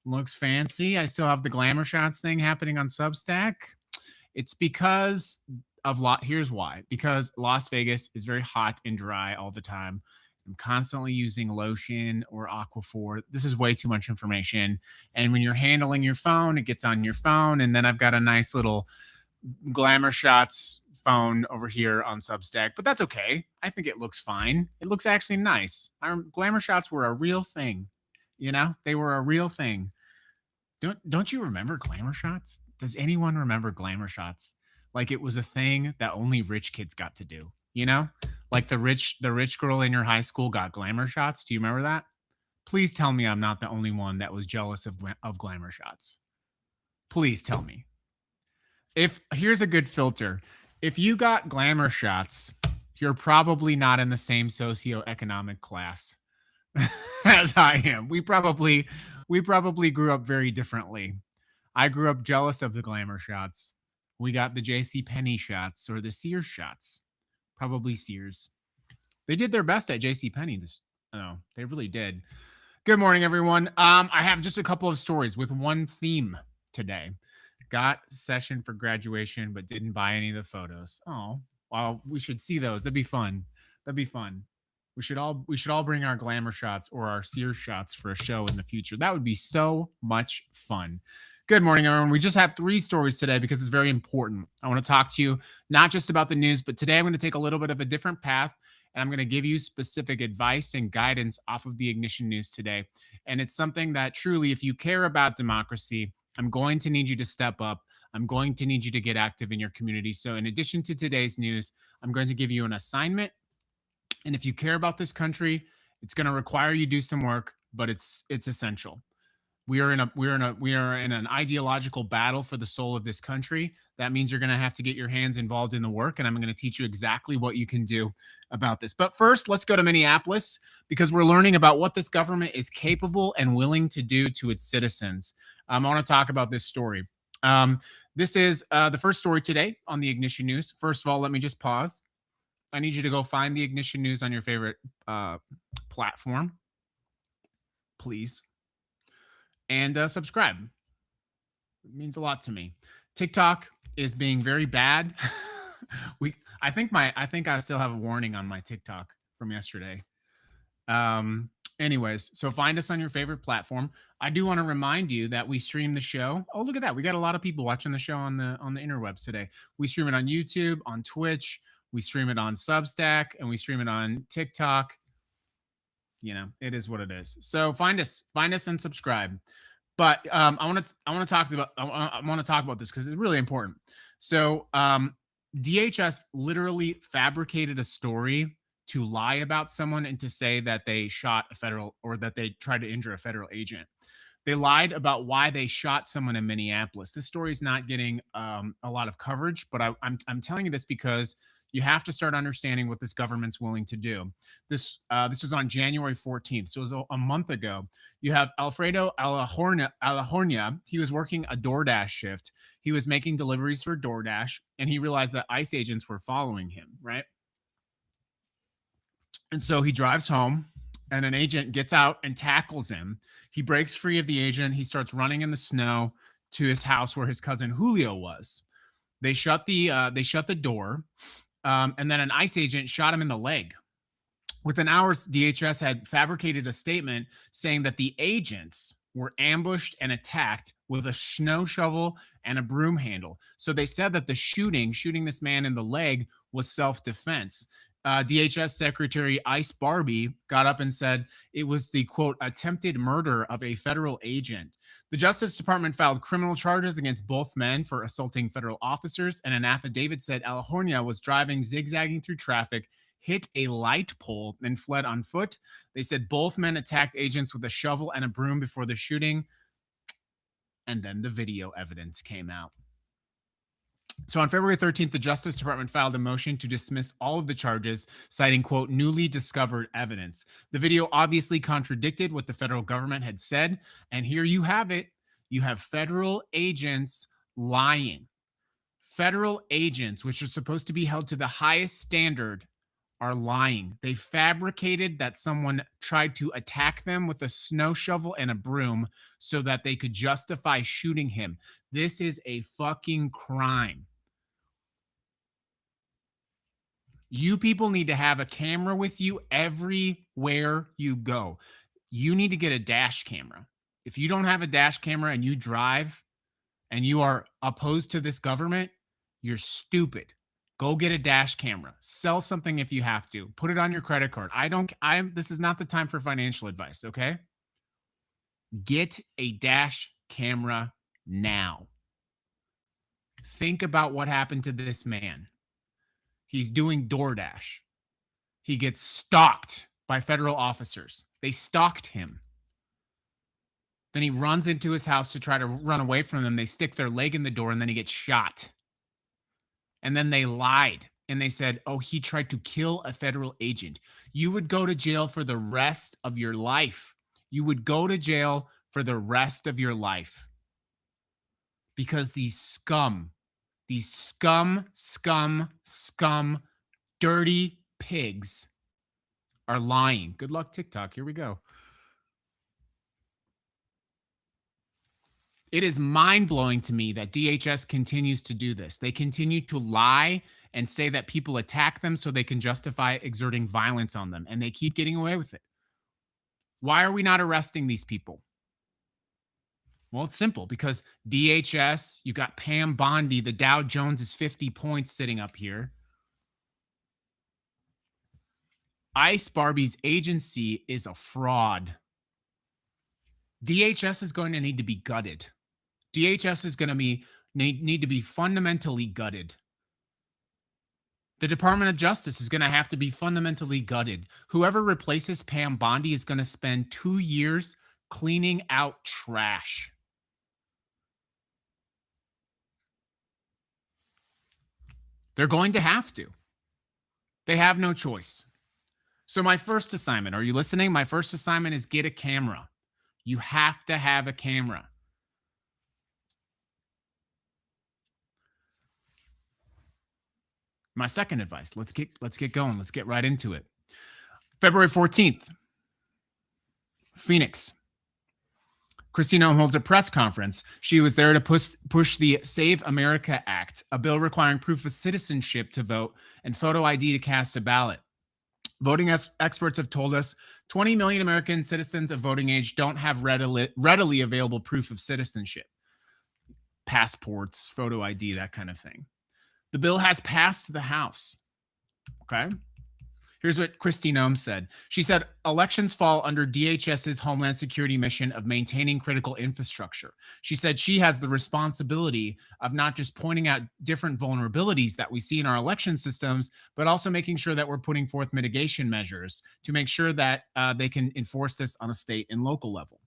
Looks fancy. I still have the glamour shots thing happening on Substack. It's because of here's why. Because Las Vegas is very hot and dry all the time. I'm constantly using lotion or Aquaphor. This is way too much information. And when you're handling your phone, it gets on your phone. And then I've got a nice little glamour shots phone over here on Substack, but that's okay. I think it looks fine. It looks actually nice. Our glamour shots were a real thing. They were a real thing. Don't you remember glamour shots? Does anyone remember glamour shots? Like it was a thing that only rich kids got to do, Like the rich girl in your high school got glamour shots. Do you remember that? Please tell me I'm not the only one that was jealous of glamour shots. Please tell me. If here's a good filter. If you got glamour shots, you're probably not in the same socioeconomic class as I am. We probably grew up very differently. I grew up jealous of the glamour shots. We got the JCPenney shots or the Sears shots. Probably Sears. They did their best at JCPenney. They really did. Good morning, everyone. I have just a couple of stories with one theme today. Got session for graduation, but didn't buy any of the photos. Oh, well, we should see those. That'd be fun. We should all bring our glamour shots or our Sears shots for a show in the future. That would be so much fun. Good morning, everyone. We just have 3 stories today because it's very important. I want to talk to you not just about the news, but today I'm going to take a little bit of a different path, and I'm going to give you specific advice and guidance off of the Ignition News today. And it's something that truly, if you care about democracy, I'm going to need you to step up. I'm going to need you to get active in your community. So in addition to today's news, I'm going to give you an assignment. And if you care about this country, it's going to require you do some work, but it's essential. We are in an ideological battle for the soul of this country. That means you're going to have to get your hands involved in the work, and I'm going to teach you exactly what you can do about this. But first, let's go to Minneapolis because we're learning about what this government is capable and willing to do to its citizens. I want to talk about this story. This is the first story today on the Ignition News. First of all, let me just pause. I need you to go find the Ignition News on your favorite platform, please. And subscribe. It means a lot to me. TikTok is being very bad. I think I still have a warning on my TikTok from yesterday. Anyways, so find us on your favorite platform. I do want to remind you that we stream the show. Oh, look at that. We got a lot of people watching the show on the interwebs today. We stream it on YouTube, on Twitch, we stream it on Substack, and we stream it on TikTok. It is what it is. So find us and subscribe. But I want to talk about this because it's really important. So DHS literally fabricated a story to lie about someone and to say that they shot a federal or that they tried to injure a federal agent. They lied about why they shot someone in Minneapolis. This story is not getting a lot of coverage, but I'm telling you this because you have to start understanding what this government's willing to do. This was on January 14th, so it was a month ago. You have Alfredo Alahornia. He was working a DoorDash shift. He was making deliveries for DoorDash, and he realized that ICE agents were following him, right? And so he drives home, and an agent gets out and tackles him. He breaks free of the agent. He starts running in the snow to his house where his cousin Julio was. They shut the door. And then an ICE agent shot him in the leg. Within hours, DHS had fabricated a statement saying that the agents were ambushed and attacked with a snow shovel and a broom handle. So they said that the shooting this man in the leg was self-defense. DHS Secretary Ice Barbie got up and said it was the, quote, attempted murder of a federal agent. The Justice Department filed criminal charges against both men for assaulting federal officers, and an affidavit said Alahornia was driving, zigzagging through traffic, hit a light pole, and fled on foot. They said both men attacked agents with a shovel and a broom before the shooting, and then the video evidence came out. So on February 13th, the Justice Department filed a motion to dismiss all of the charges, citing, quote, newly discovered evidence. The video obviously contradicted what the federal government had said. And here you have it. You have federal agents lying. Federal agents, which are supposed to be held to the highest standard, are lying. They fabricated that someone tried to attack them with a snow shovel and a broom so that they could justify shooting him. This is a fucking crime. You people need to have a camera with you everywhere you go. You need to get a dash camera. If you don't have a dash camera and you drive and you are opposed to this government, you're stupid. Go get a dash camera. Sell something if you have to. Put it on your credit card. This is not the time for financial advice, okay? Get a dash camera now. Think about what happened to this man. He's doing DoorDash. He gets stalked by federal officers. They stalked him. Then he runs into his house to try to run away from them. They stick their leg in the door and then he gets shot. And then they lied and they said, oh, he tried to kill a federal agent. You would go to jail for the rest of your life. You would go to jail for the rest of your life because these scum, dirty pigs are lying. Good luck, TikTok. Here we go. It is mind-blowing to me that DHS continues to do this. They continue to lie and say that people attack them so they can justify exerting violence on them, and they keep getting away with it. Why are we not arresting these people? Well, it's simple, because DHS, you got Pam Bondi, the Dow Jones is 50 points sitting up here. Ice Barbie's agency is a fraud. DHS is going to need to be gutted. DHS is going to need to be fundamentally gutted. The Department of Justice is going to have to be fundamentally gutted. Whoever replaces Pam Bondi is going to spend 2 years cleaning out trash. They're going to have to. They have no choice. So my first assignment, are you listening? My first assignment is get a camera. You have to have a camera. My second advice, let's get going. Let's get right into it. February 14th, Phoenix. Kristi Noem holds a press conference. She was there to push the Save America Act, a bill requiring proof of citizenship to vote and photo ID to cast a ballot. Voting experts have told us 20 million American citizens of voting age don't have readily available proof of citizenship. Passports, photo ID, that kind of thing. The bill has passed the House. Okay. Here's what Kristi Noem said. She said, elections fall under DHS's Homeland Security mission of maintaining critical infrastructure. She said she has the responsibility of not just pointing out different vulnerabilities that we see in our election systems, but also making sure that we're putting forth mitigation measures to make sure that they can enforce this on a state and local level.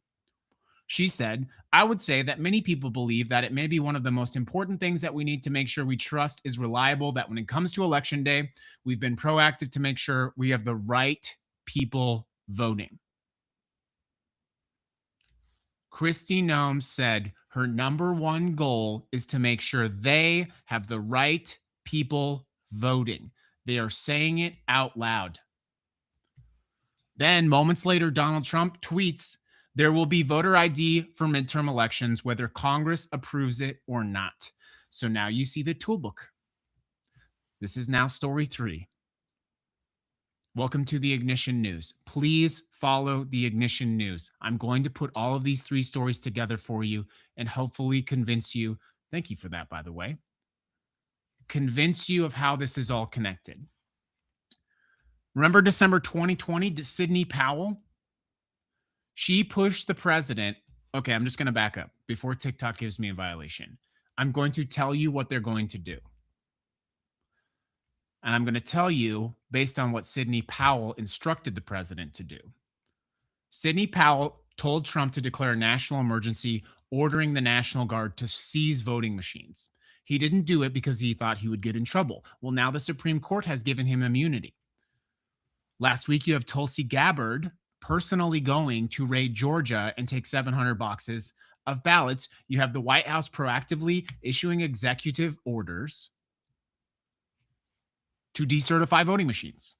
She said, I would say that many people believe that it may be one of the most important things that we need to make sure we trust is reliable, that when it comes to election day, we've been proactive to make sure we have the right people voting. Kristi Noem said her number one goal is to make sure they have the right people voting. They are saying it out loud. Then moments later, Donald Trump tweets, there will be voter ID for midterm elections, whether Congress approves it or not. So now you see the toolbook. This is now story 3. Welcome to the Ignition News. Please follow the Ignition News. I'm going to put all of these 3 stories together for you and hopefully convince you. Thank you for that, by the way. Convince you of how this is all connected. Remember December 2020, Sidney Powell? She pushed the president. Okay, I'm just going to back up before TikTok gives me a violation. I'm going to tell you what they're going to do. And I'm going to tell you based on what Sidney Powell instructed the president to do. Sidney Powell told Trump to declare a national emergency, ordering the National Guard to seize voting machines. He didn't do it because he thought he would get in trouble. Well, now the Supreme Court has given him immunity. Last week, you have Tulsi Gabbard personally going to raid Georgia and take 700 boxes of ballots. You have the White House proactively issuing executive orders to decertify voting machines.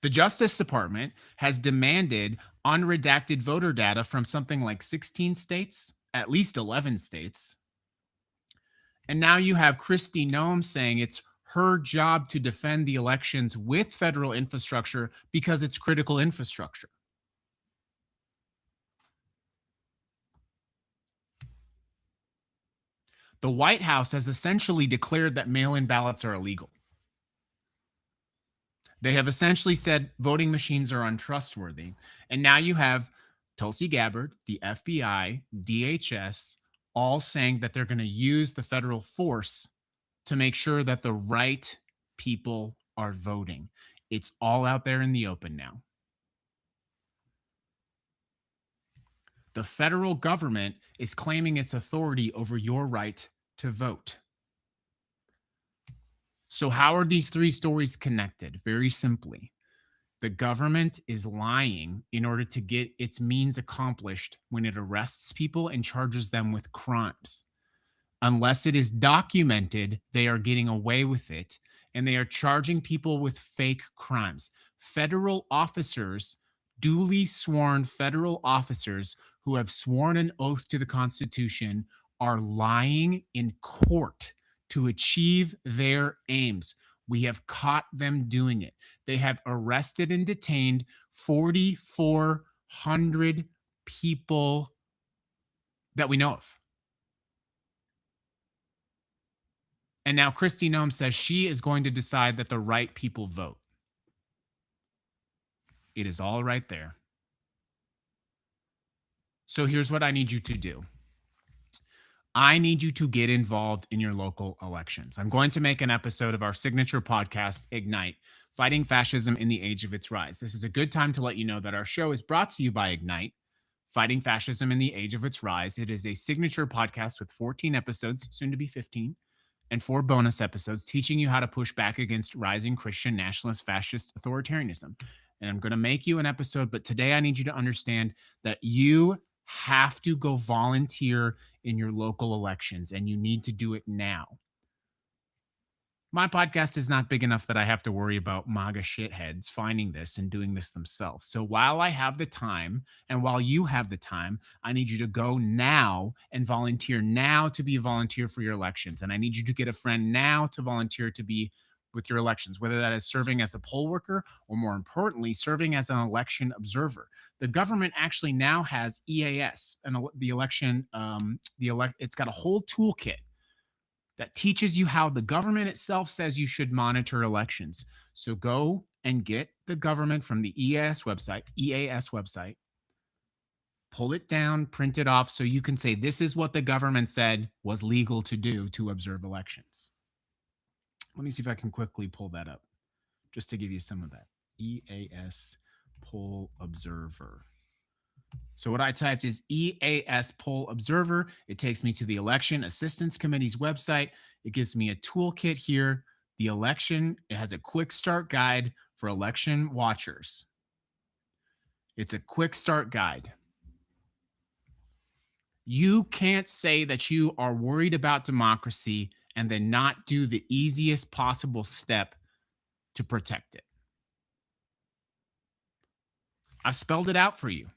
The Justice Department has demanded unredacted voter data from something like 16 states, at least 11 states. And now you have Kristi Noem saying it's her job to defend the elections with federal infrastructure because it's critical infrastructure. The White House has essentially declared that mail-in ballots are illegal. They have essentially said voting machines are untrustworthy. And now you have Tulsi Gabbard, the FBI, DHS, all saying that they're going to use the federal force to make sure that the right people are voting. It's all out there in the open now. The federal government is claiming its authority over your right to vote. So how are these three stories connected? Very simply, the government is lying in order to get its means accomplished when it arrests people and charges them with crimes. Unless it is documented, they are getting away with it, and they are charging people with fake crimes. Federal officers, duly sworn federal officers who have sworn an oath to the Constitution, are lying in court to achieve their aims. We have caught them doing it. They have arrested and detained 4,400 people that we know of. And now Kristi Noem says she is going to decide that the right people vote. It is all right there. So here's what I need you to do. I need you to get involved in your local elections. I'm going to make an episode of our signature podcast, Ignite, Fighting Fascism in the Age of Its Rise. This is a good time to let you know that our show is brought to you by Ignite, Fighting Fascism in the Age of Its Rise. It is a signature podcast with 14 episodes, soon to be 15, and 4 bonus episodes teaching you how to push back against rising Christian nationalist fascist authoritarianism. And I'm going to make you an episode, but today I need you to understand that you have to go volunteer in your local elections, and you need to do it now. My podcast is not big enough that I have to worry about MAGA shitheads finding this and doing this themselves. So while I have the time, and while you have the time, I need you to go now and volunteer now to be a volunteer for your elections. And I need you to get a friend now to volunteer to be with your elections, whether that is serving as a poll worker or, more importantly, serving as an election observer. The government actually now has EAS, and the election, it's got a whole toolkit that teaches you how the government itself says you should monitor elections. So go and get the government from the EAS website, pull it down, print it off so you can say, this is what the government said was legal to do to observe elections. Let me see if I can quickly pull that up just to give you some of that. EAS Poll Observer. So what I typed is EAS Poll Observer. It takes me to the Election Assistance Committee's website. It gives me a toolkit here. The election, it has a quick start guide for election watchers. It's a quick start guide. You can't say that you are worried about democracy and then not do the easiest possible step to protect it. I've spelled it out for you.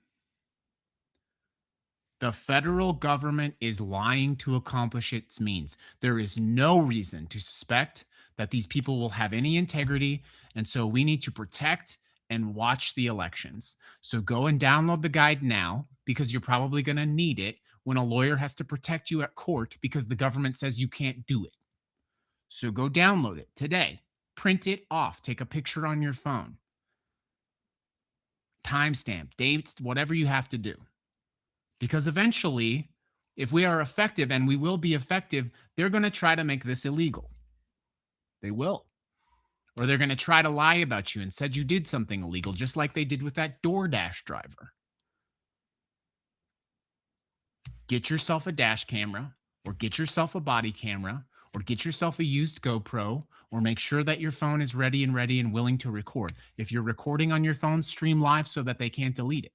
The federal government is lying to accomplish its means. There is no reason to suspect that these people will have any integrity, and so we need to protect and watch the elections. So go and download the guide now, because you're probably going to need it when a lawyer has to protect you at court because the government says you can't do it. So go download it today. Print it off. Take a picture on your phone. Timestamp, dates, whatever you have to do. Because eventually, if we are effective, and we will be effective, they're going to try to make this illegal. They will. Or they're going to try to lie about you and said you did something illegal, just like they did with that DoorDash driver. Get yourself a dash camera, or get yourself a body camera, or get yourself a used GoPro, or make sure that your phone is ready and willing to record. If you're recording on your phone, stream live so that they can't delete it.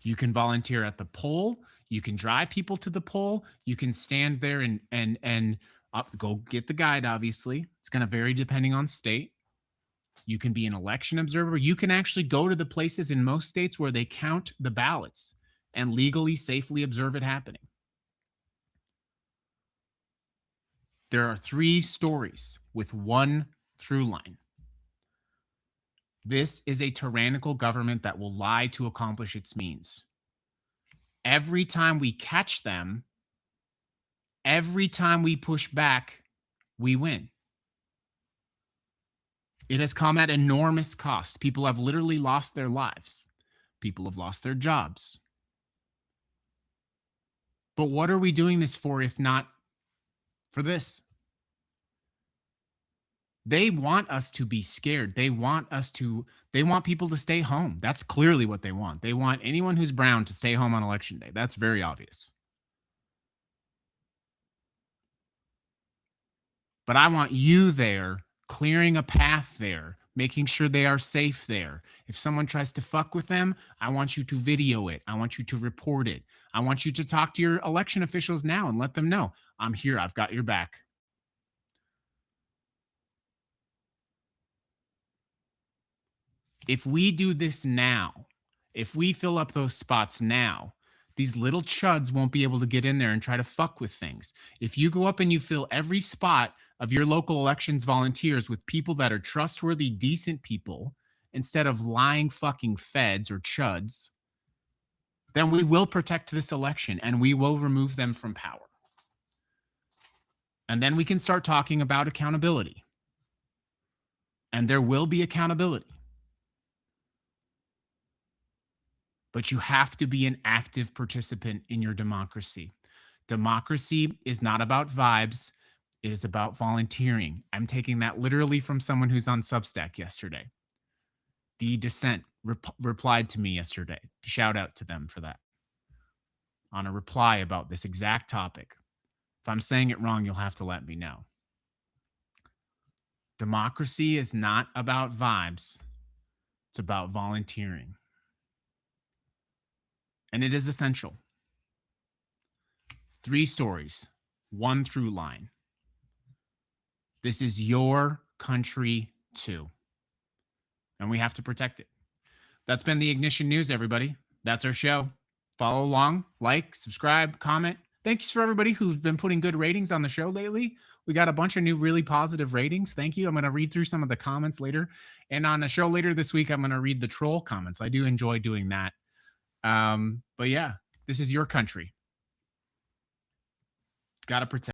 You can volunteer at the poll. You can drive people to the poll. You can stand there and Go get the guide, obviously. It's going to vary depending on state. You can be an election observer. You can actually go to the places in most states where they count the ballots and legally, safely observe it happening. There are 3 stories with one through line. This is a tyrannical government that will lie to accomplish its means. Every time we catch them, every time we push back, we win. It has come at enormous cost. People have literally lost their lives. People have lost their jobs. But what are we doing this for if not for this? They want us to be scared. They want people to stay home. That's clearly what they want. They want anyone who's brown to stay home on election day. That's very obvious. But I want you there, clearing a path there, making sure they are safe there. If someone tries to fuck with them, I want you to video it. I want you to report it. I want you to talk to your election officials now and let them know, I'm here. I've got your back. If we do this now, if we fill up those spots now, these little chuds won't be able to get in there and try to fuck with things. If you go up and you fill every spot of your local elections volunteers with people that are trustworthy, decent people, instead of lying fucking feds or chuds, then we will protect this election and we will remove them from power. And then we can start talking about accountability. And there will be accountability. But you have to be an active participant in your democracy. Democracy is not about vibes. It is about volunteering. I'm taking that literally from someone who's on Substack yesterday. D Dissent replied to me yesterday. Shout out to them for that. On a reply about this exact topic. If I'm saying it wrong, you'll have to let me know. Democracy is not about vibes. It's about volunteering. And it is essential. 3 stories, one through line. This is your country too. And we have to protect it. That's been the Ignition News, everybody. That's our show. Follow along, like, subscribe, comment. Thanks for everybody who's been putting good ratings on the show lately. We got a bunch of new really positive ratings. Thank you. I'm going to read through some of the comments later. And on a show later this week, I'm going to read the troll comments. I do enjoy doing that. But yeah, this is your country. Got to protect.